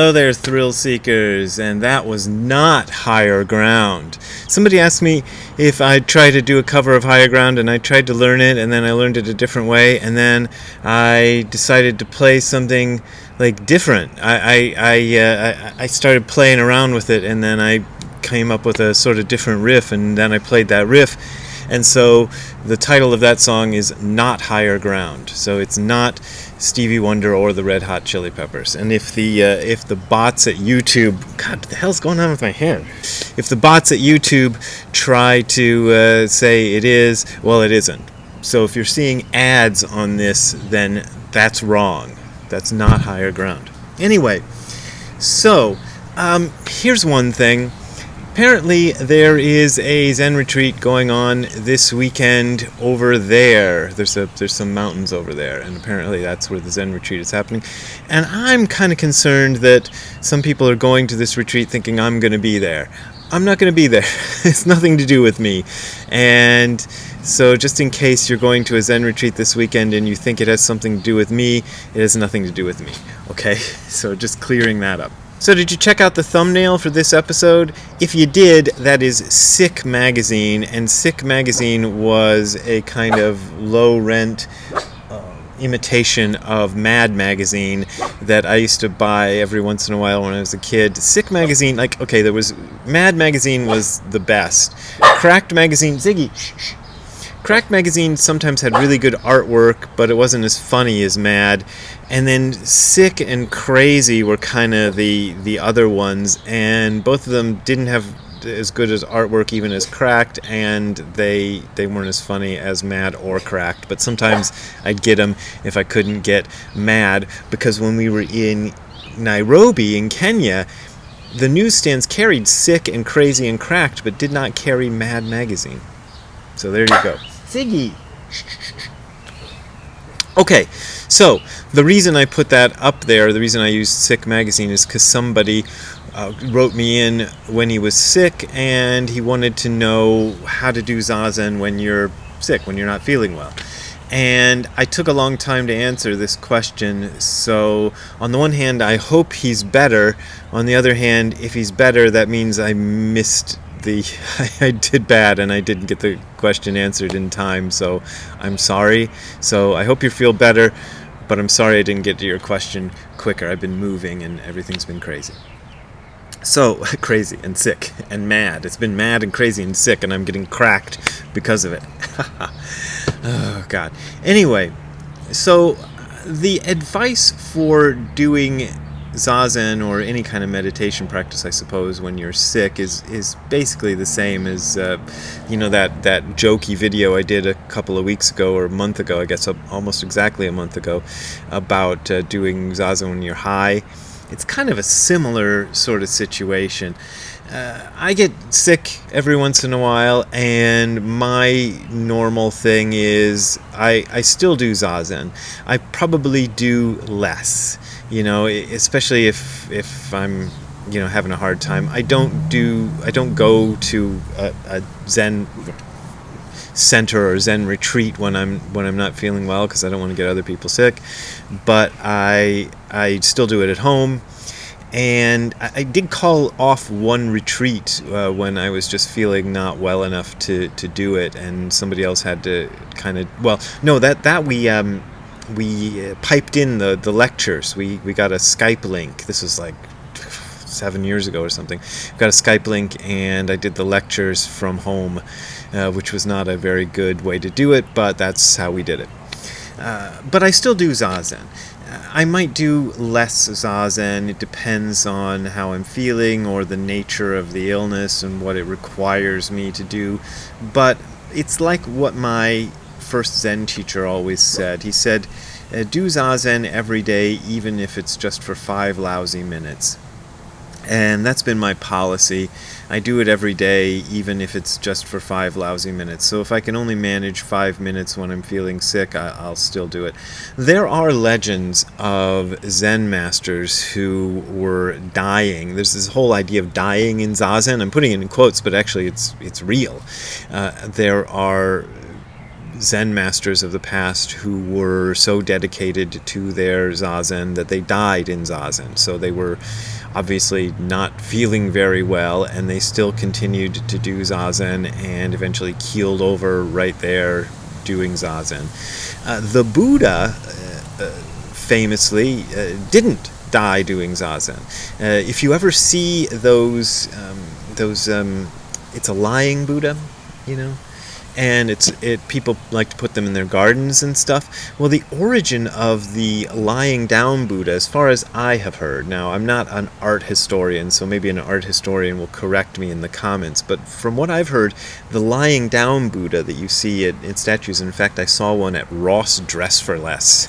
Hello there, thrill seekers, and that was not Higher Ground. Somebody asked me if I'd try to do a cover of Higher Ground, and I tried to learn it, and then I learned it a different way, and then I decided to play something like different. I started playing around with it, and then I came up with a sort of different riff, and then I played that riff. And so the title of that song is Not Higher Ground. So it's not Stevie Wonder or the Red Hot Chili Peppers. And if the bots at YouTube, God, what the hell's going on with my hair? If the bots at YouTube try to say it is, well, it isn't. So if you're seeing ads on this, then that's wrong. That's not Higher Ground. Anyway, so here's one thing. Apparently there is a Zen retreat going on this weekend over there. There's some mountains over there, and apparently that's where the Zen retreat is happening. And I'm kind of concerned that some people are going to this retreat thinking I'm going to be there. I'm not going to be there. It's nothing to do with me. And so just in case you're going to a Zen retreat this weekend and you think it has something to do with me, it has nothing to do with me. Okay? So just clearing that up. So did you check out the thumbnail for this episode? If you did, that is Sick Magazine, and Sick Magazine was a kind of low-rent imitation of Mad Magazine that I used to buy every once in a while when I was a kid. Sick Magazine, there was Mad Magazine was the best. Cracked Magazine, Ziggy, shh. Cracked Magazine sometimes had really good artwork, but it wasn't as funny as Mad. And then Sick and Crazy were kind of the other ones, and both of them didn't have as good as artwork even as Cracked, and they weren't as funny as Mad or Cracked. But sometimes I'd get them if I couldn't get Mad, because when we were in Nairobi in Kenya, the newsstands carried Sick and Crazy and Cracked, but did not carry Mad Magazine. So there you go. Ziggy! Okay, so the reason I put that up there, the reason I used Sick Magazine, is because somebody wrote me in when he was sick, and he wanted to know how to do Zazen when you're sick, when you're not feeling well. And I took a long time to answer this question, so on the one hand, I hope he's better. On the other hand, if he's better, that means I missed I did bad and I didn't get the question answered in time, so I'm sorry. So I hope you feel better, but I'm sorry I didn't get to your question quicker. I've been moving and everything's been crazy. So, crazy and sick and mad. It's been mad and crazy and sick, and I'm getting cracked because of it. Oh, God. Anyway, so the advice for doing Zazen or any kind of meditation practice, I suppose, when you're sick is basically the same as that jokey video I did a couple of weeks ago or a month ago, I guess almost exactly a month ago, about doing Zazen when you're high. It's kind of a similar sort of situation. I get sick every once in a while, and my normal thing is I still do Zazen. I probably do less. Especially if I'm, having a hard time. I don't go to a Zen center or Zen retreat when I'm not feeling well, because I don't want to get other people sick. But I still do it at home. And I did call off one retreat when I was just feeling not well enough to do it, and somebody else had to we piped in the lectures. We got a Skype link. This was like 7 years ago or something. We got a Skype link, and I did the lectures from home, which was not a very good way to do it, but that's how we did it. But I still do Zazen. I might do less Zazen. It depends on how I'm feeling or the nature of the illness and what it requires me to do. But it's like what my first Zen teacher always said. He said, do Zazen every day, even if it's just for 5 lousy minutes. And that's been my policy. I do it every day, even if it's just for 5 lousy minutes. So if I can only manage 5 minutes when I'm feeling sick, I'll still do it. There are legends of Zen masters who were dying. There's this whole idea of dying in Zazen. I'm putting it in quotes, but actually it's real. There are Zen masters of the past who were so dedicated to their zazen that they died in zazen. So they were obviously not feeling very well, and they still continued to do zazen and eventually keeled over right there doing zazen. The Buddha famously didn't die doing zazen. If you ever see those it's a lying Buddha, and people like to put them in their gardens and stuff. Well, the origin of the lying down Buddha, as far as I have heard, now I'm not an art historian, so maybe an art historian will correct me in the comments, but from what I've heard, the lying down Buddha that you see in statues, in fact I saw one at Ross Dress for Less,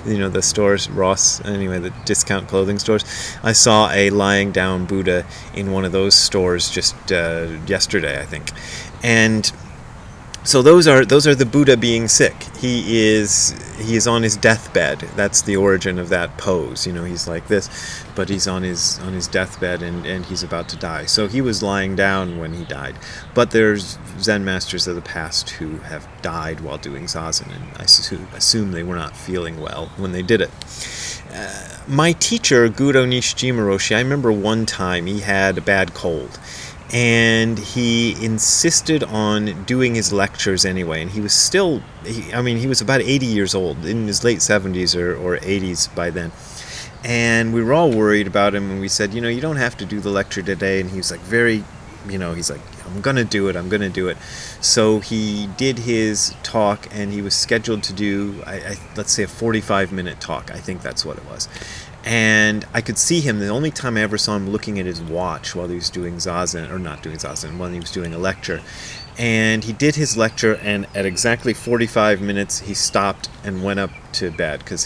the stores, Ross, anyway, the discount clothing stores. I saw a lying down Buddha in one of those stores just yesterday, I think. And so those are the Buddha being sick. He is on his deathbed. That's the origin of that pose. He's like this, but he's on his deathbed and he's about to die. So he was lying down when he died. But there's Zen masters of the past who have died while doing zazen, and I assume they were not feeling well when they did it. My teacher, Guro Nishijima Roshi, I remember one time he had a bad cold. And he insisted on doing his lectures anyway. And he was he was about 80 years old, in his late 70s or 80s by then. And we were all worried about him, and we said, you don't have to do the lecture today. And he was like he's like, I'm going to do it. So he did his talk, and he was scheduled to do, let's say, a 45-minute talk. I think that's what it was. And I could see him, the only time I ever saw him looking at his watch while he was doing zazen, or not doing zazen, when he was doing a lecture. And he did his lecture, and at exactly 45 minutes, he stopped and went up to bed, because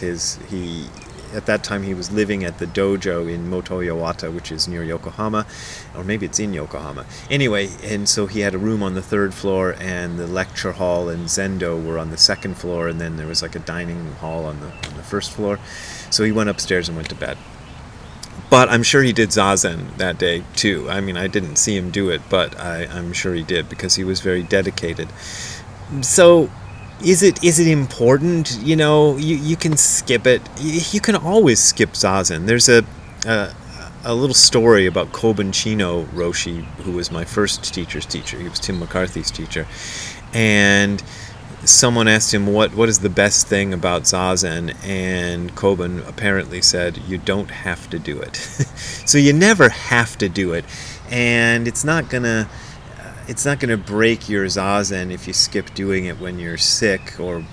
at that time he was living at the dojo in Motoyawata, which is near Yokohama, or maybe it's in Yokohama. Anyway, and so he had a room on the 3rd floor, and the lecture hall and zendo were on the 2nd floor, and then there was like a dining hall on the 1st floor. So he went upstairs and went to bed. But I'm sure he did zazen that day too. I mean, I didn't see him do it, but I'm sure he did, because he was very dedicated. So is it important? You can skip it. You can always skip zazen. There's a little story about Kobun Chino Roshi, who was my first teacher's teacher. He was Tim McCarthy's teacher. And someone asked him what is the best thing about zazen, and Kobun apparently said, you don't have to do it. So you never have to do it, and it's not gonna break your zazen if you skip doing it when you're sick, or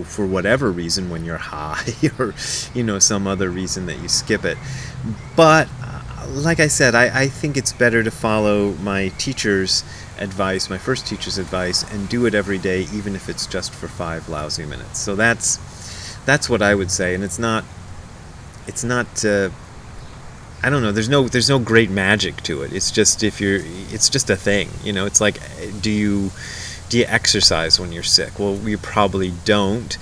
for whatever reason, when you're high, or some other reason that you skip it. But like I said, I think it's better to follow my teacher's advice, my first teacher's advice, and do it every day, even if it's just for 5 lousy minutes. So that's what I would say. And it's not I don't know, there's no great magic to it. It's just it's just a thing. It's like, do you exercise when you're sick? Well, you probably don't,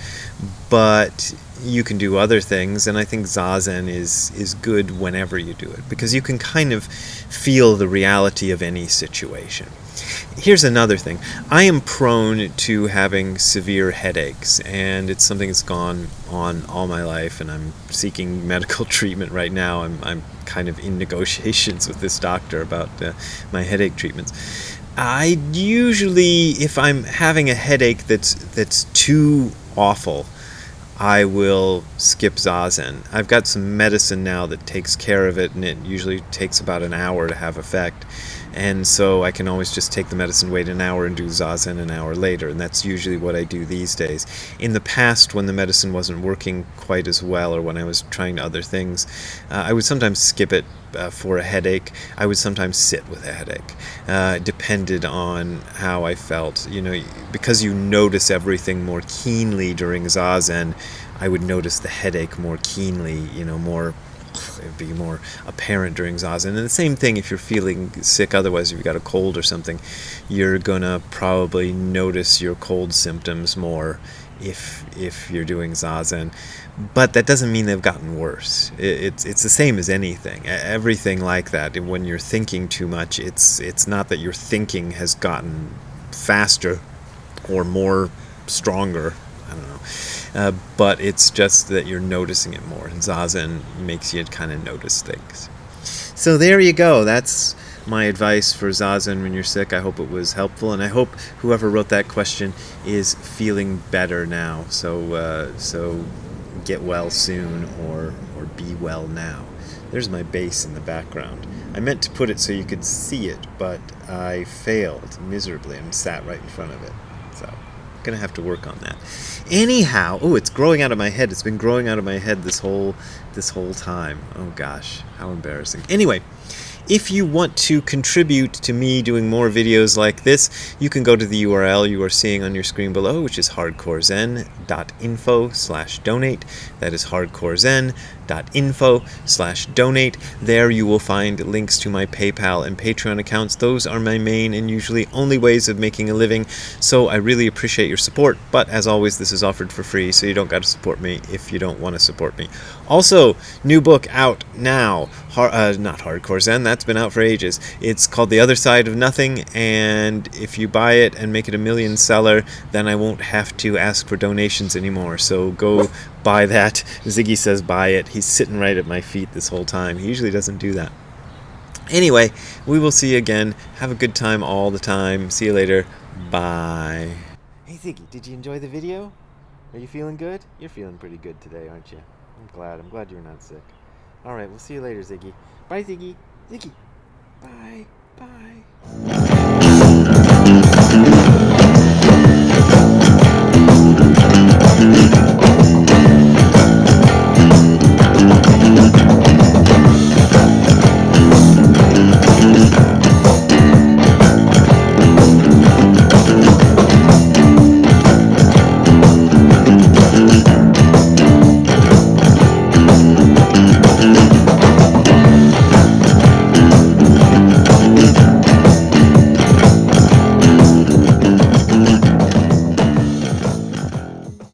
but you can do other things, and I think zazen is good whenever you do it, because you can kind of feel the reality of any situation. Here's another thing. I am prone to having severe headaches, and it's something that's gone on all my life, and I'm seeking medical treatment right now. I'm kind of in negotiations with this doctor about my headache treatments. I usually, if I'm having a headache that's too awful, I will skip zazen. I've got some medicine now that takes care of it, and it usually takes about an hour to have effect. And so I can always just take the medicine, wait an hour, and do zazen an hour later. And that's usually what I do these days. In the past, when the medicine wasn't working quite as well, or when I was trying other things, I would sometimes skip it for a headache. I would sometimes sit with a headache. Depended on how I felt. Because you notice everything more keenly during zazen, I would notice the headache more keenly, it'd be more apparent during zazen. And the same thing if you're feeling sick otherwise, if you've got a cold or something, you're gonna probably notice your cold symptoms more if you're doing zazen. But that doesn't mean they've gotten worse. It's the same as anything. Everything like that, when you're thinking too much, it's not that your thinking has gotten faster or more stronger. I don't know. But it's just that you're noticing it more. And Zazen makes you kind of notice things. So there you go. That's my advice for Zazen when you're sick. I hope it was helpful, and I hope whoever wrote that question is feeling better now. So get well soon, or be well now. There's my bass in the background. I meant to put it so you could see it, but I failed miserably. I'm sat right in front of it. So I'm gonna have to work on that. Anyhow, oh, it's growing out of my head. It's been growing out of my head this whole time. Oh gosh, how embarrassing. Anyway, if you want to contribute to me doing more videos like this, you can go to the URL you are seeing on your screen below, which is hardcorezen.info/donate. That is hardcorezen.info/donate. There you will find links to my PayPal and Patreon accounts. Those are my main and usually only ways of making a living, so I really appreciate your support. But as always, this is offered for free, so you don't got to support me if you don't want to support me. Also, new book out now. Not Hardcore Zen, that's been out for ages. It's called The Other Side of Nothing, and if you buy it and make it a million seller, then I won't have to ask for donations anymore. So go buy that. Ziggy says buy it. He's sitting right at my feet this whole time. He usually doesn't do that. Anyway, we will see you again. Have a good time all the time. See you later. Bye. Hey Ziggy, did you enjoy the video? Are you feeling good? You're feeling pretty good today, aren't you? I'm glad you're not sick. All right, we'll see you later, Ziggy. Bye, Ziggy. Ziggy. Bye. Bye.